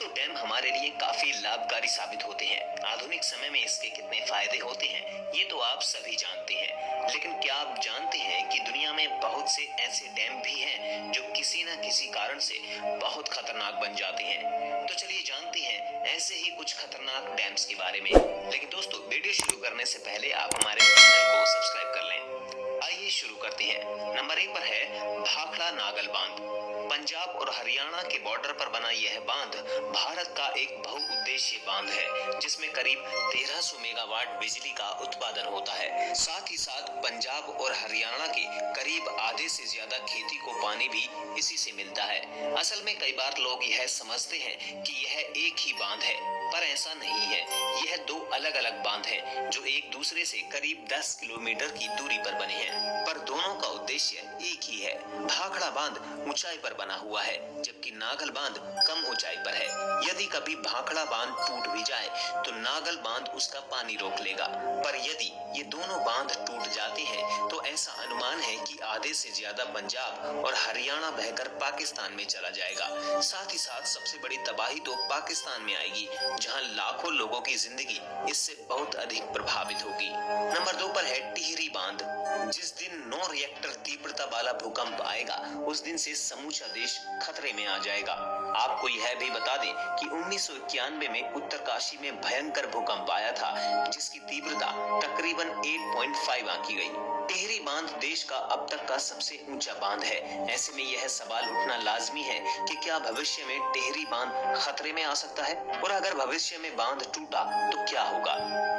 दोस्तों, डैम हमारे लिए काफी लाभकारी साबित होते हैं। आधुनिक समय में इसके कितने फायदे होते हैं ये तो आप सभी जानते हैं, लेकिन क्या आप जानते हैं कि दुनिया में बहुत से ऐसे डैम भी हैं जो किसी न किसी कारण से बहुत खतरनाक बन जाते हैं। तो चलिए जानते हैं ऐसे ही कुछ खतरनाक डैम्स के बारे में। लेकिन दोस्तों, वीडियो शुरू करने से पहले आप हमारे चैनल को सब्सक्राइब कर लें। आइए शुरू करते हैं। नंबर 1 पर है भाखड़ा नागल बांध। पंजाब और हरियाणा के बॉर्डर पर बना यह बांध भारत का एक बहुउद्देशीय बांध है, जिसमें करीब 1300 मेगावाट बिजली का उत्पादन होता है। साथ ही साथ पंजाब और हरियाणा के करीब आधे से ज्यादा खेती को पानी भी इसी से मिलता है। असल में कई बार लोग यह समझते हैं कि यह एक ही बांध है, पर ऐसा नहीं है। यह दो अलग अलग बांध हैं जो एक दूसरे से करीब 10 किलोमीटर की दूरी पर बने हैं, पर दोनों का उद्देश्य एक ही है। भाखड़ा बांध ऊंचाई पर बना हुआ है, जबकि नागल बांध कम ऊंचाई पर है। यदि कभी भाखड़ा बांध टूट भी जाए तो नागल बांध उसका पानी रोक लेगा, पर यदि ये दोनों बांध टूट जाते हैं तो ऐसा अनुमान है कि आधे से ज्यादा पंजाब और हरियाणा बहकर पाकिस्तान में चला जाएगा। साथ ही साथ सबसे बड़ी तबाही तो पाकिस्तान में आएगी, जहां लाखों लोगों की जिंदगी इससे बहुत अधिक प्रभावित होगी। नंबर 2 पर है टिहरी बांध। जिस दिन 9 रिएक्टर तीव्रता वाला भूकंप आएगा, उस दिन से समूचा देश खतरे में आ जाएगा। आपको यह भी बता दें कि 1991 में उत्तरकाशी में भयंकर भूकंप आया था, जिसकी तीव्रता तकरीबन 8.5 आंकी गई। टिहरी बांध देश का अब तक का सबसे ऊंचा बांध है। ऐसे में यह सवाल उठना लाजमी है कि क्या भविष्य में टिहरी बांध खतरे में आ सकता है, और अगर भविष्य में बांध टूटा तो क्या होगा।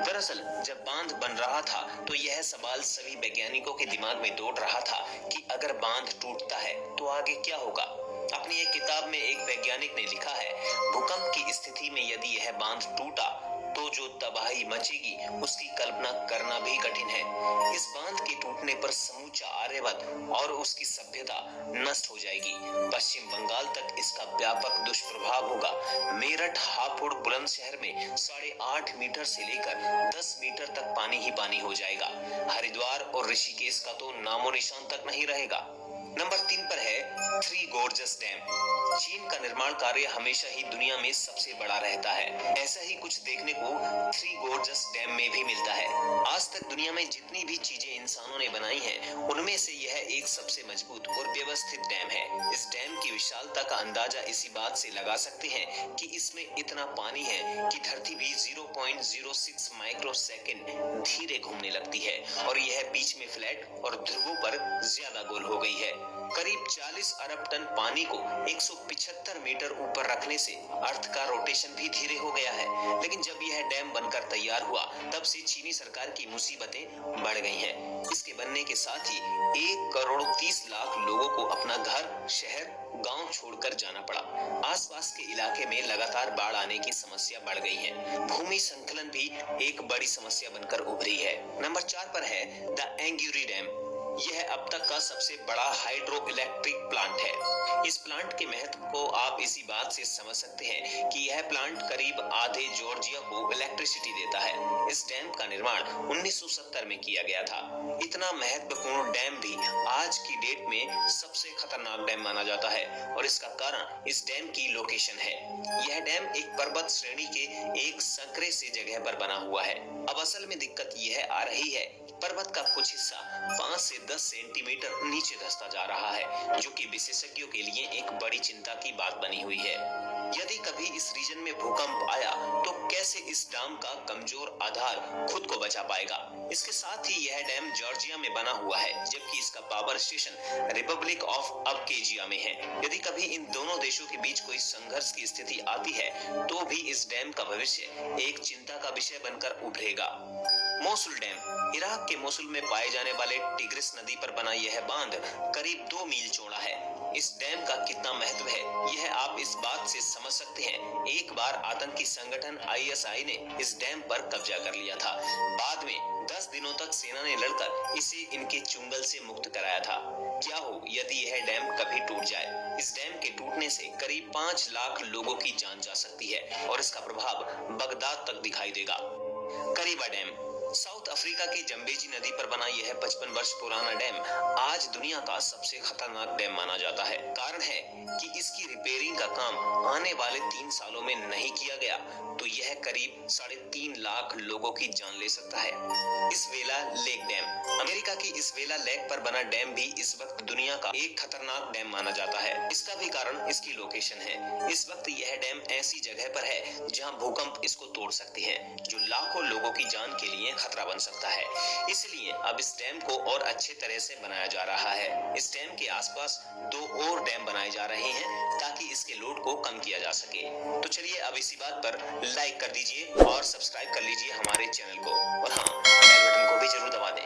दरअसल जब बांध बन रहा था तो यह सवाल सभी वैज्ञानिकों के दिमाग में दौड़ रहा था कि अगर बांध टूटता है तो आगे क्या होगा। अपनी एक किताब में एक वैज्ञानिक ने लिखा है, भूकंप की स्थिति में यदि यह बांध टूटा तो जो तबाही मचेगी उसकी कल्पना करना भी कठिन है। इस बांध के टूटने पर समूचा आर्यवत और उसकी सभ्यता नष्ट हो जाएगी। पश्चिम बंगाल तक इसका व्यापक दुष्प्रभाव होगा। मेरठ हापुड़ बुलंदशहर में 8.5 मीटर से लेकर 10 मीटर तक पानी ही पानी हो जाएगा। हरिद्वार और ऋषिकेश का तो नामो निशान तक नहीं रहेगा। नंबर 3 पर है थ्री गोर्जस डैम। चीन का निर्माण कार्य हमेशा ही दुनिया में सबसे बड़ा रहता है। ऐसा ही कुछ देखने को थ्री गोर्जस डैम में भी मिलता है। आज तक दुनिया में जितनी भी चीजें इंसानों ने बनाई हैं, उनमें से यह एक सबसे मजबूत और व्यवस्थित डैम है। इस डैम की विशालता का अंदाजा इसी बात से लगा सकते हैं कि इसमें इतना पानी है कि धरती भी 0.06 माइक्रो सेकेंड धीरे घूमने लगती है, और यह बीच में फ्लैट और ध्रुवों पर ज्यादा गोल हो गई है। करीब 40 अरब टन पानी को 175 मीटर ऊपर रखने से अर्थ का रोटेशन भी धीरे हो गया है। लेकिन जब यह डैम बनकर तैयार हुआ, तब से चीनी सरकार की मुसीबतें बढ़ गई हैं। इसके बनने के साथ ही 1 करोड़ 30 लाख लोगों को अपना घर, शहर, गांव छोड़कर जाना पड़ा। आसपास के इलाके में लगातार बाढ़ आने की समस्या बढ़ गई है। भूमि संकलन भी एक बड़ी समस्या बनकर उभरी है। नंबर 4 पर है द एंग्यूरी डैम। यह अब तक का सबसे बड़ा हाइड्रो इलेक्ट्रिक प्लांट है। इस प्लांट के महत्व को आप इसी बात से समझ सकते हैं कि यह प्लांट करीब आधे जॉर्जिया को इलेक्ट्रिसिटी देता है। इस डैम का निर्माण 1970 में किया गया था। इतना महत्वपूर्ण डैम भी आज की डेट में सबसे खतरनाक डैम माना जाता है, और इसका कारण इस डैम की लोकेशन है। यह डैम एक पर्वत श्रेणी के एक संकरे से जगह पर बना हुआ है। अब असल में दिक्कत यह आ रही है, पर्वत का कुछ हिस्सा 5 से 10 सेंटीमीटर नीचे धंसता जा रहा है, जो कि विशेषज्ञों के लिए एक बड़ी चिंता की बात बनी हुई है। यदि कभी इस रीजन में भूकंप आया तो कैसे इस डैम का कमजोर आधार खुद को बचा पाएगा। इसके साथ ही यह डैम जॉर्जिया में बना हुआ है, जबकि इसका पावर स्टेशन रिपब्लिक ऑफ अबखेजिया में है। यदि कभी इन दोनों देशों के बीच कोई संघर्ष की स्थिति आती है तो भी इस डैम का भविष्य एक चिंता का विषय बनकर उभरेगा। Mosul dam. इराक के मोसुल में पाए जाने वाले टिग्रिस नदी पर बना यह बांध करीब 2 मील चौड़ा है। इस डैम का कितना महत्व है, यह आप इस बात से समझ सकते हैं। एक बार आतंकी संगठन ISI ने इस डैम पर कब्जा कर लिया था। बाद में 10 दिनों तक सेना ने लड़कर इसे इनके चुंगल से मुक्त कराया था। क्या हो यदि यह डैम कभी टूट जाए। इस डैम के टूटने से करीब 5 लाख लोगों की जान जा सकती है, और इसका प्रभाव बगदाद तक दिखाई देगा। करीबा डैम। साउथ अफ्रीका के जम्बेजी नदी पर बना यह 55 वर्ष पुराना डैम आज दुनिया का सबसे खतरनाक डैम माना जाता है। कारण है कि इसकी रिपेयरिंग का काम आने वाले 3 सालों में नहीं किया गया तो यह करीब 3.5 लाख लोगों की जान ले सकता है। इस्वेला लेक डैम, अमेरिका की इस्वेला लेक पर बना डैम भी इस वक्त दुनिया का एक खतरनाक डैम माना जाता है। इसका भी कारण इसकी लोकेशन है। इस वक्त यह डैम ऐसी जगह पर है जहां भूकंप इसको तोड़ सकते हैं, जो लाखों लोगों की जान के लिए खतरा बन सकता है। इसलिए अब इस डैम को और अच्छे तरह से बनाया जा रहा है। इस डैम के आसपास 2 और डैम बनाए जा रहे हैं ताकि इसके लोड को कम किया जा सके। तो चलिए अब इसी बात पर लाइक कर दीजिए और सब्सक्राइब कर लीजिए हमारे चैनल को, और हाँ, बेल बटन को भी जरूर दबा दें।